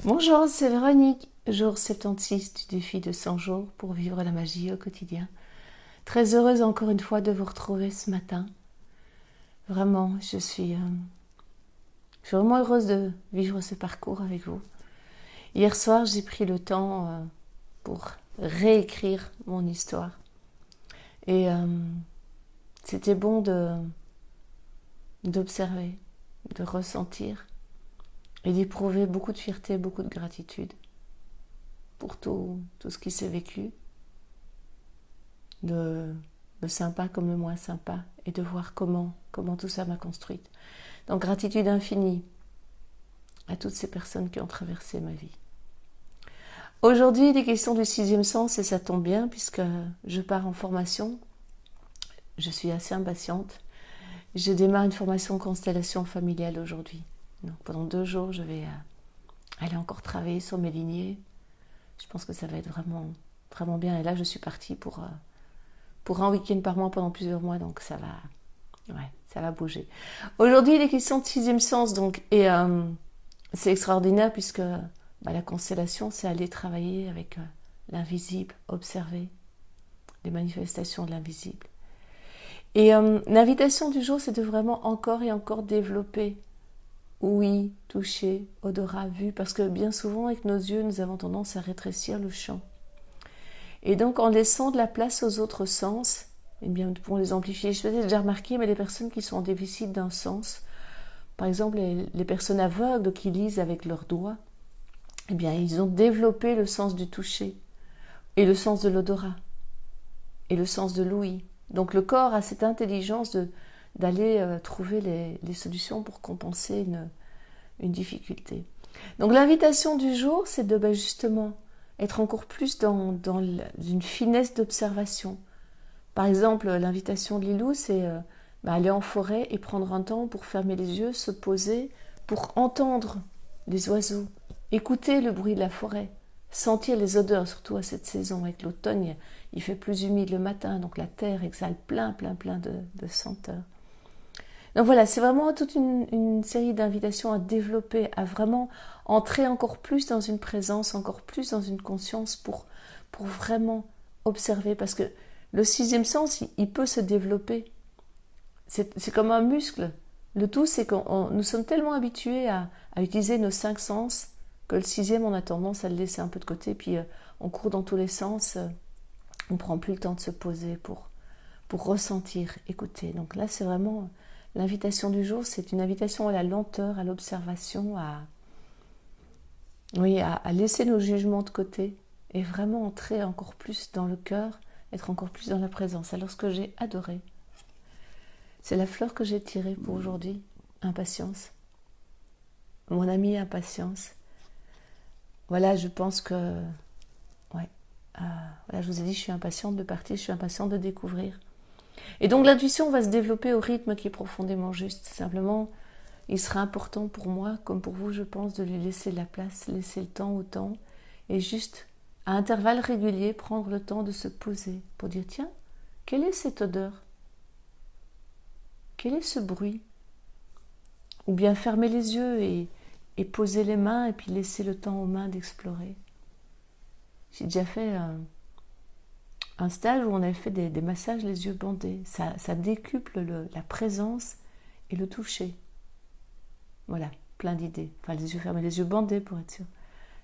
Bonjour, c'est Véronique, jour 76 du défi de 100 jours pour vivre la magie au quotidien. Très heureuse encore une fois de vous retrouver ce matin. Vraiment, je suis vraiment heureuse de vivre ce parcours avec vous. Hier soir, j'ai pris le temps pour réécrire mon histoire. Et c'était bon d'observer, de ressentir et d'éprouver beaucoup de fierté, beaucoup de gratitude pour tout ce qui s'est vécu, le sympa comme le moins sympa, et de voir comment tout ça m'a construite. Donc gratitude infinie à toutes ces personnes qui ont traversé ma vie. Aujourd'hui, des questions du sixième sens, et ça tombe bien puisque je pars en formation. Je suis assez impatiente. Je démarre une formation constellation familiale aujourd'hui. Donc pendant 2 jours, je vais aller encore travailler sur mes lignées. Je pense que ça va être vraiment, vraiment bien. Et là, je suis partie pour un week-end par mois pendant plusieurs mois, donc ça va bouger. Aujourd'hui, les questions de sixième sens, donc, et c'est extraordinaire puisque la constellation, c'est aller travailler avec l'invisible, observer les manifestations de l'invisible. Et l'invitation du jour, c'est de vraiment encore et encore développer ouïe, toucher, odorat, vue, parce que bien souvent, avec nos yeux, nous avons tendance à rétrécir le champ. Et donc, en laissant de la place aux autres sens, eh bien, pour les amplifier, je l'ai déjà remarqué, mais les personnes qui sont en déficit d'un sens, par exemple, les personnes aveugles qui lisent avec leurs doigts, eh bien, ils ont développé le sens du toucher, et le sens de l'odorat, et le sens de l'ouïe. Donc, le corps a cette intelligence d'aller trouver les solutions pour compenser une difficulté. Donc, l'invitation du jour, c'est de justement être encore plus dans une finesse d'observation. Par exemple, l'invitation de Lilou, c'est aller en forêt et prendre un temps pour fermer les yeux, se poser, pour entendre les oiseaux, écouter le bruit de la forêt, sentir les odeurs, surtout à cette saison. Avec l'automne, il fait plus humide le matin, donc la terre exhale plein de senteurs. Donc voilà, c'est vraiment toute une série d'invitations à développer, à vraiment entrer encore plus dans une présence, encore plus dans une conscience pour vraiment observer. Parce que le sixième sens, il peut se développer. C'est comme un muscle. Le tout, c'est que nous sommes tellement habitués à utiliser nos 5 sens que le sixième, on a tendance à le laisser un peu de côté, puis on court dans tous les sens, on ne prend plus le temps de se poser pour ressentir, écouter. Donc là, c'est vraiment l'invitation du jour, c'est une invitation à la lenteur, à l'observation, à laisser nos jugements de côté et vraiment entrer encore plus dans le cœur, être encore plus dans la présence. Alors ce que j'ai adoré, c'est la fleur que j'ai tirée pour aujourd'hui, impatience. Mon ami impatience. Voilà, je pense que voilà, je vous ai dit, je suis impatiente de partir, je suis impatiente de découvrir. Et donc l'intuition va se développer au rythme qui est profondément juste. Simplement, il sera important pour moi, comme pour vous, je pense, de lui laisser la place, laisser le temps au temps, et juste, à intervalles réguliers, prendre le temps de se poser pour dire, tiens, quelle est cette odeur? Quel est ce bruit? Ou bien fermer les yeux et poser les mains et puis laisser le temps aux mains d'explorer. J'ai déjà fait un stage où on avait fait des massages les yeux bandés. Ça décuple la présence et le toucher. Voilà, plein d'idées. Enfin, les yeux fermés, les yeux bandés pour être sûr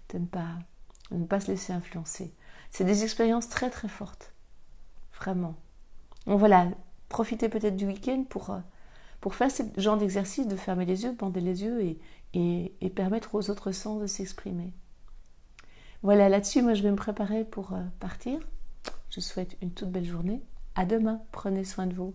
de ne pas se laisser influencer. C'est des expériences très très fortes. Vraiment. Donc voilà, profitez peut-être du week-end pour faire ce genre d'exercice de fermer les yeux, bander les yeux et permettre aux autres sens de s'exprimer. Voilà, là-dessus, moi je vais me préparer pour partir. Je vous souhaite une toute belle journée. À demain, prenez soin de vous.